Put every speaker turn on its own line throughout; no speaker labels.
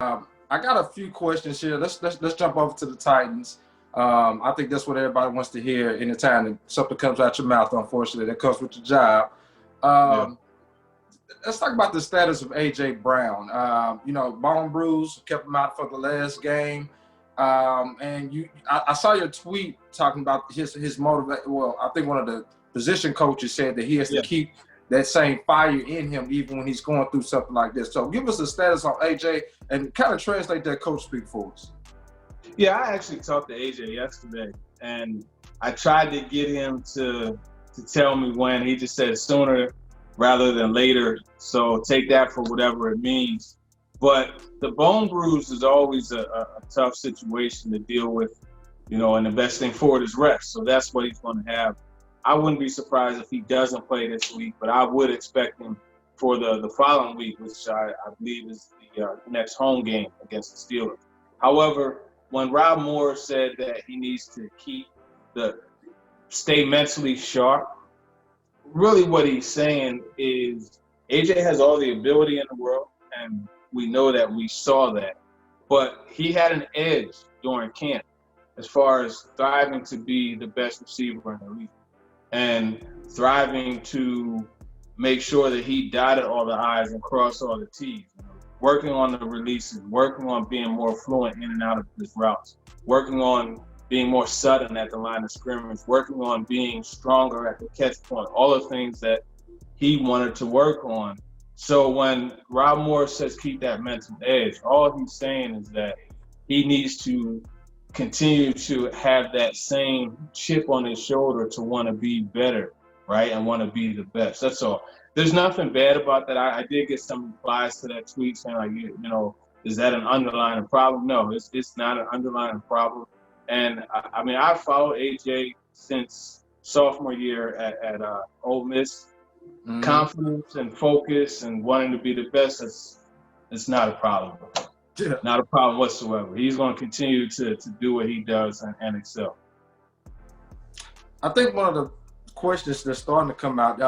I got a few questions here. Let's jump over to the Titans. I think that's what everybody wants to hear anytime that something comes out your mouth, unfortunately, that comes with your job. Let's talk about the status of A.J. Brown. Bone bruise, kept him out for the last game. And I saw your tweet talking about his motivation. Well, I think one of the position coaches said that he has to keep that same fire in him even when he's going through something like this. So give us a status on AJ and kind of translate that coach speak for us.
Yeah, I actually talked to AJ yesterday, and I tried to get him to tell me when. He just said sooner rather than later. So take that for whatever it means. But the bone bruise is always a tough situation to deal with, and the best thing for it is rest. So that's what he's going to have. I wouldn't be surprised if he doesn't play this week, but I would expect him for the following week, which I believe is the next home game against the Steelers. However, when Rob Moore said that he needs to stay mentally sharp, really what he's saying is AJ has all the ability in the world, and we know that, we saw that. But he had an edge during camp as far as thriving to be the best receiver in the league and thriving to make sure that he dotted all the I's and crossed all the T's. Working on the releases, working on being more fluent in and out of his routes, working on being more sudden at the line of scrimmage, working on being stronger at the catch point, all the things that he wanted to work on. So when Rob Moore says keep that mental edge, all he's saying is that he needs to continue to have that same chip on his shoulder to want to be better, right, and want to be the best. That's all. There's nothing bad about that. I did get some replies to that tweet saying, like, is that an underlying problem? No, it's not an underlying problem. And, I've followed AJ since sophomore year at Ole Miss. Mm-hmm. Confidence and focus and wanting to be the best, it's not a problem. Yeah. Not a problem whatsoever. He's going to continue to do what he does and excel.
I think one of the questions that's starting to come out,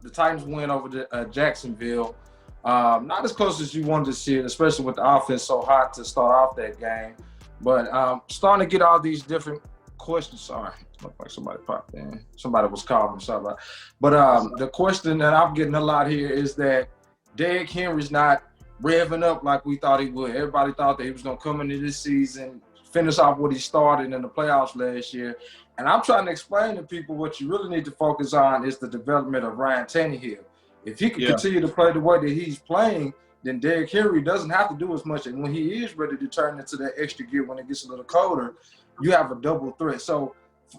the Titans win over Jacksonville. Not as close as you wanted to see it, especially with the offense so hot to start off that game. But starting to get all these different questions. Sorry, it looked like somebody popped in. Somebody was calling. Sorry about that. But the question that I'm getting a lot here is that Derrick Henry's not revving up like we thought he would. Everybody thought that he was going to come into this season, finish off what he started in the playoffs last year. And I'm trying to explain to people what you really need to focus on is the development of Ryan Tannehill. If he can continue to play the way that he's playing, then Derrick Henry doesn't have to do as much. And when he is ready to turn into that extra gear when it gets a little colder, you have a double threat. So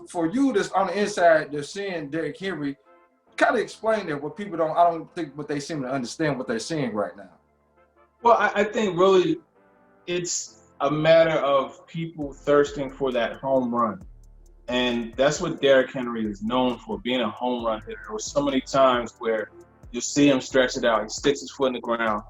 for you that's on the inside, they're seeing Derrick Henry, kind of explain that what people I don't think what they seem to understand what they're seeing right now.
Well, I think really it's a matter of people thirsting for that home run. And that's what Derrick Henry is known for, being a home run hitter. There were so many times where you see him stretch it out. He sticks his foot in the ground.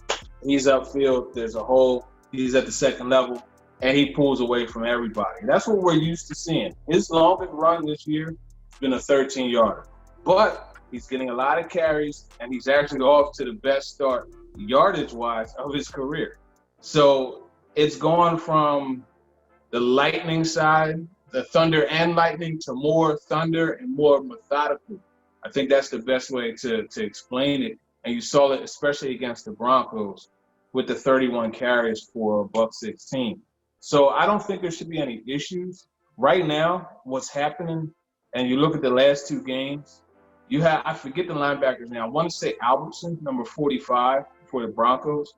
He's upfield. There's a hole. He's at the second level. And he pulls away from everybody. That's what we're used to seeing. His longest run this year has been a 13-yarder. But he's getting a lot of carries, and he's actually off to the best start yardage-wise of his career. So it's gone from the lightning side, the thunder and lightning, to more thunder and more methodical. I think that's the best way to explain it. And you saw it especially against the Broncos with the 31 carries for $116. So I don't think there should be any issues. Right now, what's happening, and you look at the last two games, I forget the linebackers now. I want to say Albertson, number 45 for the Broncos.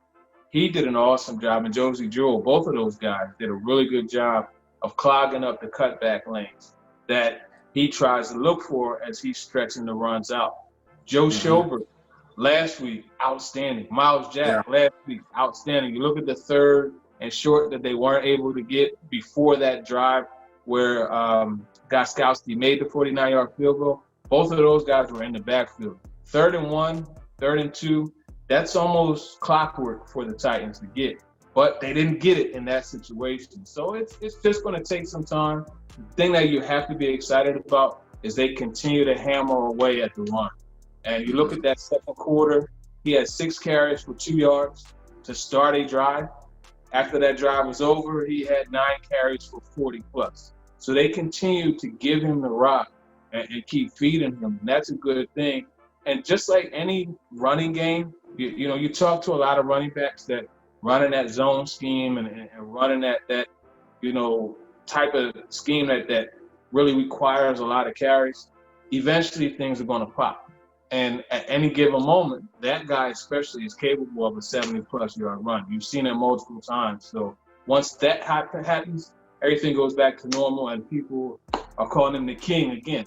He did an awesome job, and Josie Jewell, both of those guys did a really good job of clogging up the cutback lanes that he tries to look for as he's stretching the runs out. Joe Schobert, last week, outstanding. Miles Jack, last week, outstanding. You look at the third and short that they weren't able to get before that drive where Gostkowski made the 49-yard field goal. Both of those guys were in the backfield. 3rd and 1, 3rd and 2, that's almost clockwork for the Titans to get. But they didn't get it in that situation. So it's just going to take some time. The thing that you have to be excited about is they continue to hammer away at the run. And you look at that second quarter, he had 6 carries for 2 yards to start a drive. After that drive was over, he had 9 carries for 40 plus. So they continued to give him the rock and keep feeding him. And that's a good thing. And just like any running game, you talk to a lot of running backs that running that zone scheme and running that type of scheme that really requires a lot of carries. Eventually, things are going to pop. And at any given moment, that guy especially is capable of a 70-plus yard run. You've seen it multiple times. So once that happens, everything goes back to normal, and people are calling him the king again.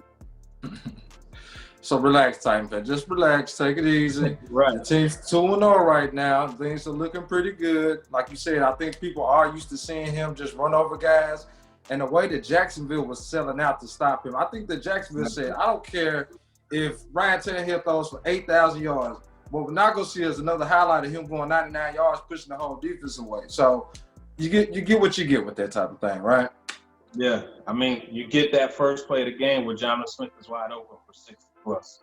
So relax, Titan fan. Just relax. Take it easy.
Right.
The team's 2-0 right now. Things are looking pretty good. Like you said, I think people are used to seeing him just run over guys. And the way that Jacksonville was selling out to stop him, I think that Jacksonville said, I don't care if Ryan Tannehill throws for 8,000 yards. What we're not going to see is another highlight of him going 99 yards, pushing the whole defense away. So you get what you get with that type of thing, right?
Yeah. I mean, you get that first play of the game where Jonathan Smith is wide open for 60-plus.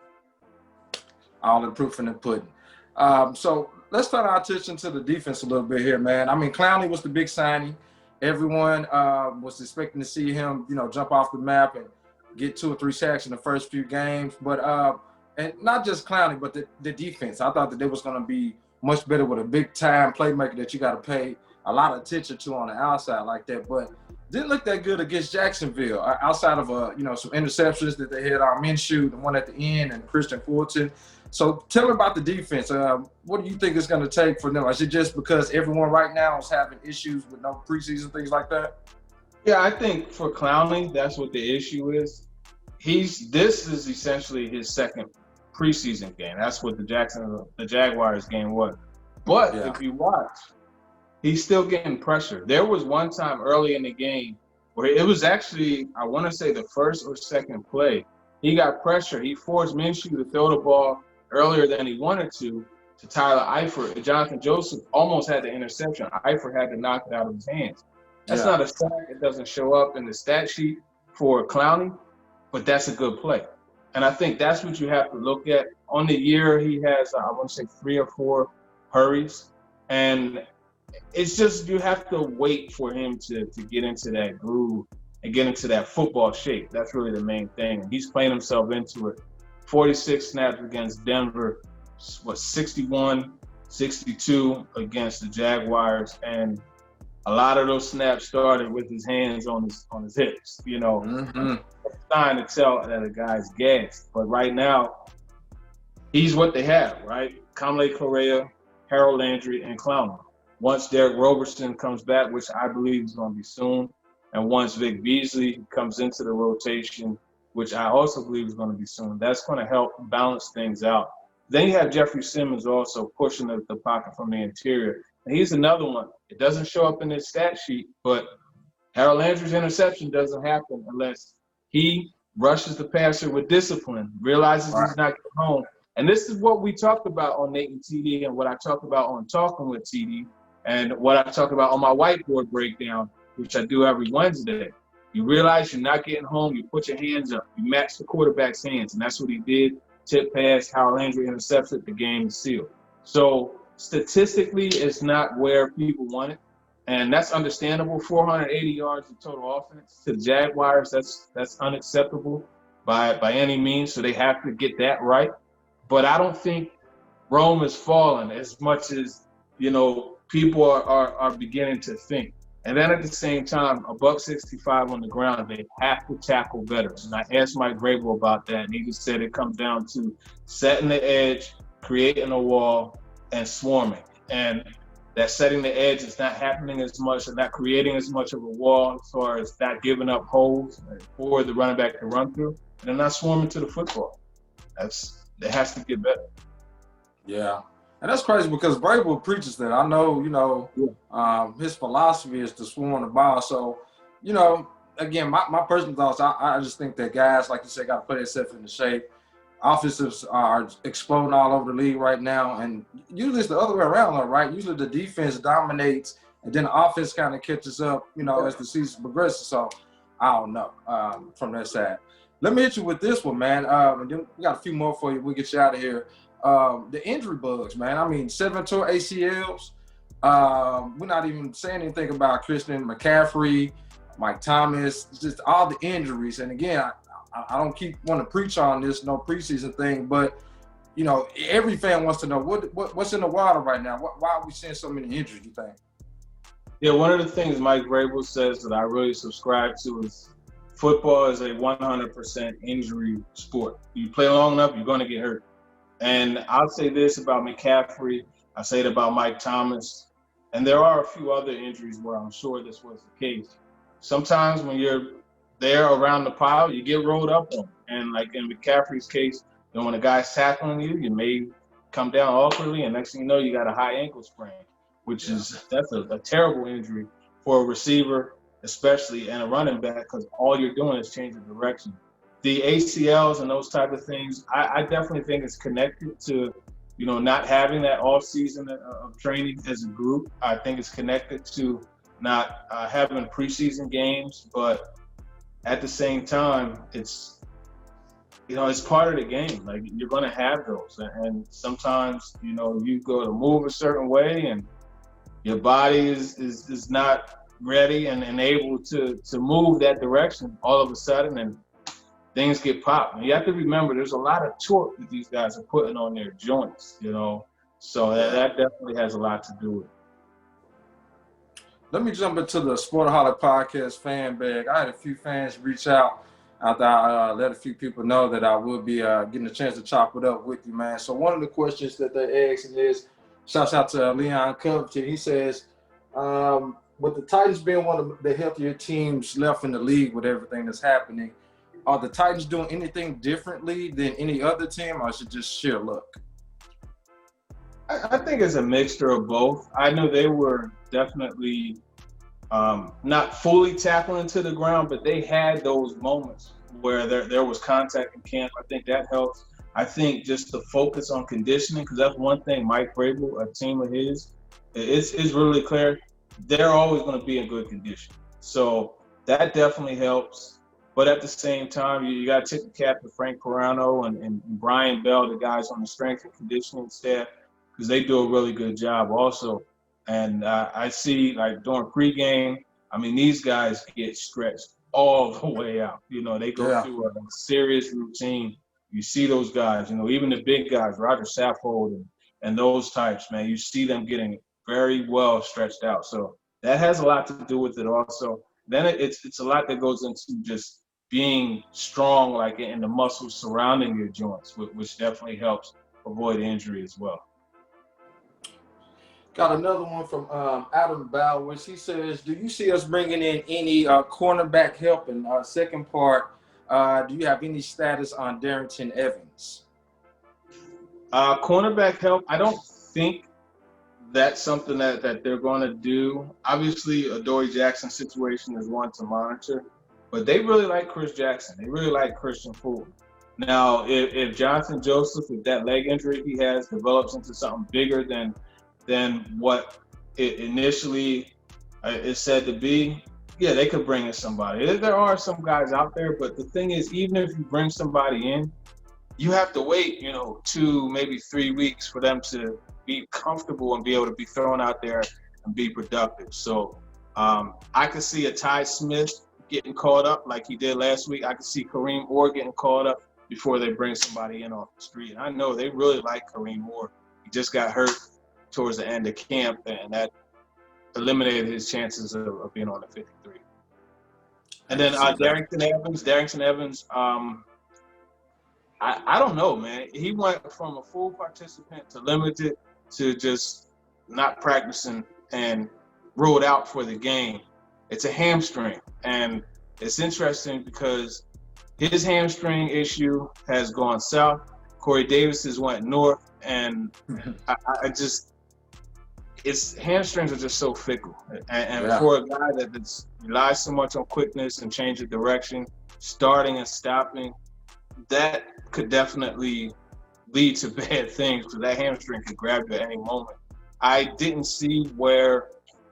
All the proof in the pudding. So let's turn our attention to the defense a little bit here, man. I mean, Clowney was the big signing. Everyone was expecting to see him, jump off the map and get 2 or 3 sacks in the first few games. But and not just Clowney, but the defense. I thought that they was going to be much better with a big-time playmaker that you got to pay a lot of attention to on the outside like that. But didn't look that good against Jacksonville outside of some interceptions that they had on Minshew, the one at the end, and Christian Fulton. So tell me about the defense. What do you think it's going to take for them? Is it just because everyone right now is having issues with no preseason, things like that?
Yeah, I think for Clowney, that's what the issue is. This is essentially his second preseason game. That's what the Jaguars game was. But if you watch, he's still getting pressure. There was one time early in the game where it was actually, I want to say the first or second play, he got pressure. He forced Minshew to throw the ball earlier than he wanted to Tyler Eifert. Jonathan Joseph almost had the interception. Eifert had to knock it out of his hands. That's not a sack. It doesn't show up in the stat sheet for Clowney, but that's a good play. And I think that's what you have to look at. On the year, he has, I want to say, 3 or 4 hurries. And it's just you have to wait for him to get into that groove and get into that football shape. That's really the main thing. And he's playing himself into it. 46 snaps against Denver, 61, 62 against the Jaguars. And a lot of those snaps started with his hands on his hips,
Mm-hmm.
It's time to tell that a guy's gassed. But right now, he's what they have, right? Kamale Correa, Harold Landry, and Clowney. Once Derek Roberson comes back, which I believe is going to be soon, and once Vic Beasley comes into the rotation, which I also believe is going to be soon, that's going to help balance things out. Then you have Jeffrey Simmons also pushing the pocket from the interior. And he's another one. It doesn't show up in his stat sheet, but Harold Landry's interception doesn't happen unless he rushes the passer with discipline, realizes he's not getting home. And this is what we talked about on Nate and TD and what I talked about on Talking with TD and what I talk about on my whiteboard breakdown, which I do every Wednesday. You realize you're not getting home, you put your hands up, you match the quarterback's hands, and that's what he did. Tip pass, Harold Landry intercepted, the game is sealed. So statistically, it's not where people want it, and that's understandable. 480 yards of total offense to the Jaguars, that's unacceptable by any means, so they have to get that right. But I don't think Rome is falling as much as, people are beginning to think. And then at the same time, $165 on the ground, they have to tackle better. And I asked Mike Grable about that, and he just said it comes down to setting the edge, creating a wall, and swarming. And that setting the edge is not happening as much and not creating as much of a wall as far as not giving up holes for the running back to run through. And they're not swarming to the football. It has to get better.
Yeah. And that's crazy because Vrabel preaches that. I know, his philosophy is to swarm the ball. So, again, my personal thoughts, I just think that guys, like you said, got to put themselves into shape. Offensives are exploding all over the league right now. And usually it's the other way around, right? Usually the defense dominates and then the offense kind of catches up, as the season progresses. So, I don't know from that side. Let me hit you with this one, man. And then we got a few more for you. We'll get you out of here. The injury bugs, man. I mean, 7 torn ACLs. We're not even saying anything about Christian McCaffrey, Mike Thomas, just all the injuries. And again, I don't keep want to preach on this, no preseason thing, but you know, every fan wants to know what's in the water right now. Why are we seeing so many injuries, you think?
Yeah, one of the things Mike Vrabel says that I really subscribe to is football is a 100% injury sport. You play long enough, you're going to get hurt. And I'll say this about McCaffrey. I say it about Mike Thomas. And there are a few other injuries where I'm sure this was the case. Sometimes when you're there around the pile, you get rolled up on. And like in McCaffrey's case, you know, when a guy's tackling you, you may come down awkwardly, and next thing you know, you got a high ankle sprain, which is that's a terrible injury for a receiver, especially, and a running back, because all you're doing is changing direction. The ACLs and those type of things, I definitely think it's connected to, you know, not having that off season of training as a group. I think it's connected to not having preseason games, but at the same time, it's, you know, it's part of the game. Like, you're going to have those, and sometimes, you know, you go to move a certain way, and your body is not ready and able to move that direction all of a sudden, and things get popped. And you have to remember, there's a lot of torque that these guys are putting on their joints, you know, so that definitely has a lot to do with it.
Let me jump into the Sportaholic Podcast fan bag. I had a few fans reach out after I let a few people know that I would be getting a chance to chop it up with you, man. So one of the questions that they asked is, shouts out to Leon Covington. He says, with the Titans being one of the healthier teams left in the league with everything that's happening, are the Titans doing anything differently than any other team, or is it just sheer luck?
I think it's a mixture of both. I know they were definitely not fully tackling to the ground, but they had those moments where there was contact in camp. I think that helps. I think just the focus on conditioning, because that's one thing Mike Vrabel, a team of his, it's really clear. They're always going to be in good condition. So that definitely helps. But at the same time, you got to tip the cap to Frank Carano and Brian Bell, the guys on the strength and conditioning staff, because they do a really good job also. And I see, like, during pregame, I mean, these guys get stretched all the way out. You know, they go through a serious routine. You see those guys, you know, even the big guys, Roger Saffold and those types, man, you see them getting very well stretched out. So that has a lot to do with it also. Then it's a lot that goes into just being strong, like in the muscles surrounding your joints, which definitely helps avoid injury as well.
Got another one from Adam Bowers. He says, do you see us bringing in any cornerback help? And second part, do you have any status on Darrington Evans?
Cornerback help, I don't think that's something that they're going to do. Obviously, a Dory Jackson situation is one to monitor, but they really like Chris Jackson. They really like Christian Fulton. Now, if Jonathan Joseph, if that leg injury he has develops into something bigger than what it initially is said to be, yeah, they could bring in somebody. There are some guys out there, but the thing is, even if you bring somebody in, you have to wait, you know, 2, maybe 3 weeks for them to be comfortable and be able to be thrown out there and be productive. So I could see a Ty Smith getting called up like he did last week. I could see Kareem Orr getting called up before they bring somebody in off the street. And I know they really like Kareem Orr. He just got hurt towards the end of camp, and that eliminated his chances of being on the 53. And then Darrington Evans, I don't know, man. He went from a full participant to limited to just not practicing and ruled out for the game. It's a hamstring, and it's interesting because his hamstring issue has gone south. Corey Davis's went north, and it's hamstrings are just so fickle. And for a guy that relies so much on quickness and change of direction, starting and stopping, that could definitely lead to bad things, because that hamstring could grab you at any moment. I didn't see where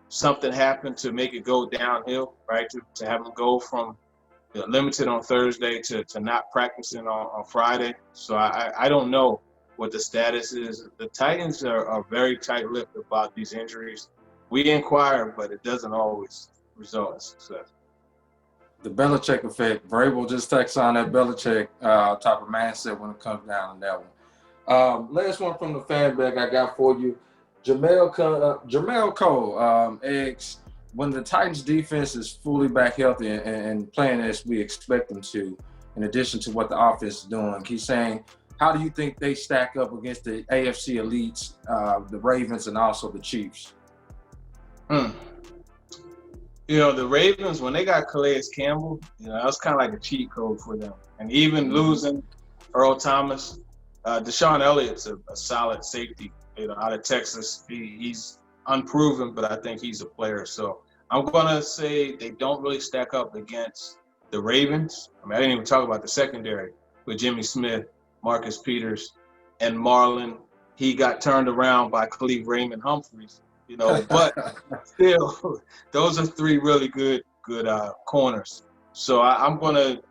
something happened to make it go downhill, right? To have him go from limited on Thursday to not practicing on Friday. So I don't know what the status is. The Titans are very tight-lipped about these injuries. we inquire, but it doesn't always result in success.
The Belichick effect. Vrabel just texts on that Belichick type of mindset when it comes down to that one. Last one from the fan bag I got for you. Jamel Cole asks, when the Titans defense is fully back healthy and playing as we expect them to, in addition to what the offense is doing, he's saying, how do you think they stack up against the AFC elites, the Ravens, and also the Chiefs?
You know, the Ravens, when they got Calais Campbell, you know, that was kind of like a cheat code for them. And even losing Earl Thomas, Deshaun Elliott's a solid safety, you know, out of Texas. He's unproven, but I think he's a player. So I'm going to say they don't really stack up against the Ravens. I mean, I didn't even talk about the secondary with Jimmy Smith, Marcus Peters, and Marlon. He got turned around by Khalif Raymond Humphreys, you know, but still, those are three really good corners. So I'm going to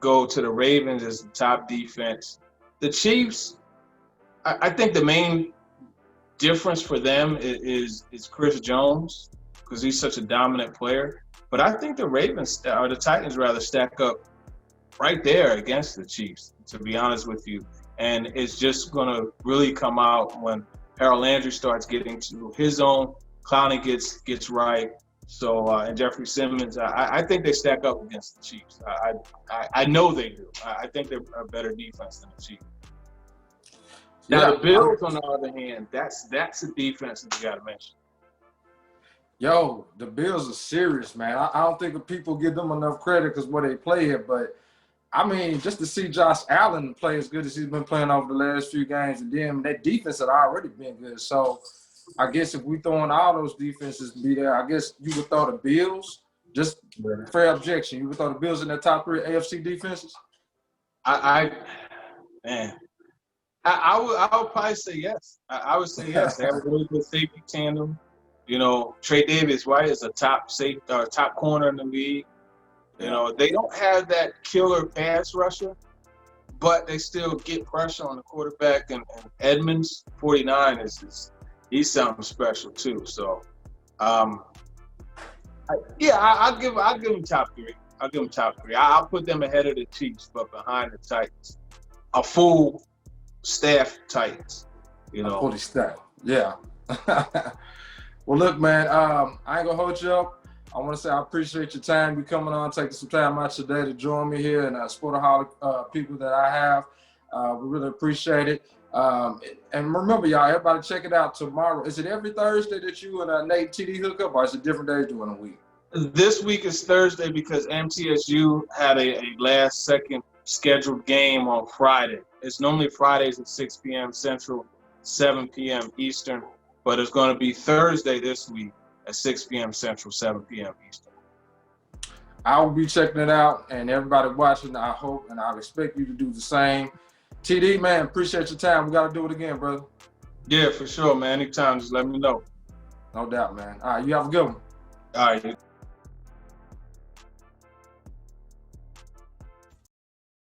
go to the Ravens as the top defense. The Chiefs, I think the main difference for them is Chris Jones, because he's such a dominant player. But I think the Titans rather stack up right there against the Chiefs, to be honest with you. And it's just going to really come out when Harold Landry starts getting to his own, Clowney gets right. So, and Jeffrey Simmons, I think they stack up against the Chiefs. I know they do. I think they're a better defense than the Chiefs. Now, the Bills, on the other hand, that's a defense that you got to mention.
Yo, the Bills are serious, man. I don't think people give them enough credit because where they play here, but I mean, just to see Josh Allen play as good as he's been playing over the last few games, and then that defense had already been good. So I guess if we throw in all those defenses to be there, I guess you would throw the Bills, just fair objection, you would throw the Bills in the top three AFC defenses?
I would probably say yes. I would say yes. They have a really good safety tandem. You know, Trey Davis, right, is a top corner in the league. You know, they don't have that killer pass rusher, but they still get pressure on the quarterback. And Edmonds, 49, he's something special too. So, I'll give them top three. I'll put them ahead of the Chiefs, but behind the Titans. A full staff Titans, you know.
Fully staffed, yeah. Well, look, man, I ain't gonna hold you up. I want to say I appreciate your time. You coming on, taking some time out today to join me here and Sportaholic people that I have. We really appreciate it. And remember, y'all, everybody check it out tomorrow. Is it every Thursday that you and Nate TD hook up, or is it different days during the week?
This week is Thursday because MTSU had a last-second scheduled game on Friday. It's normally Fridays at 6 p.m. Central, 7 p.m. Eastern, but it's going to be Thursday this week at 6 p.m. Central, 7 p.m. Eastern.
I will be checking it out, and everybody watching, I hope, and I expect you to do the same. TD, man, appreciate your time. We got to do it again, brother.
Yeah, for sure, man. Anytime, just let me know.
No doubt, man. All right, you have a good one.
All right.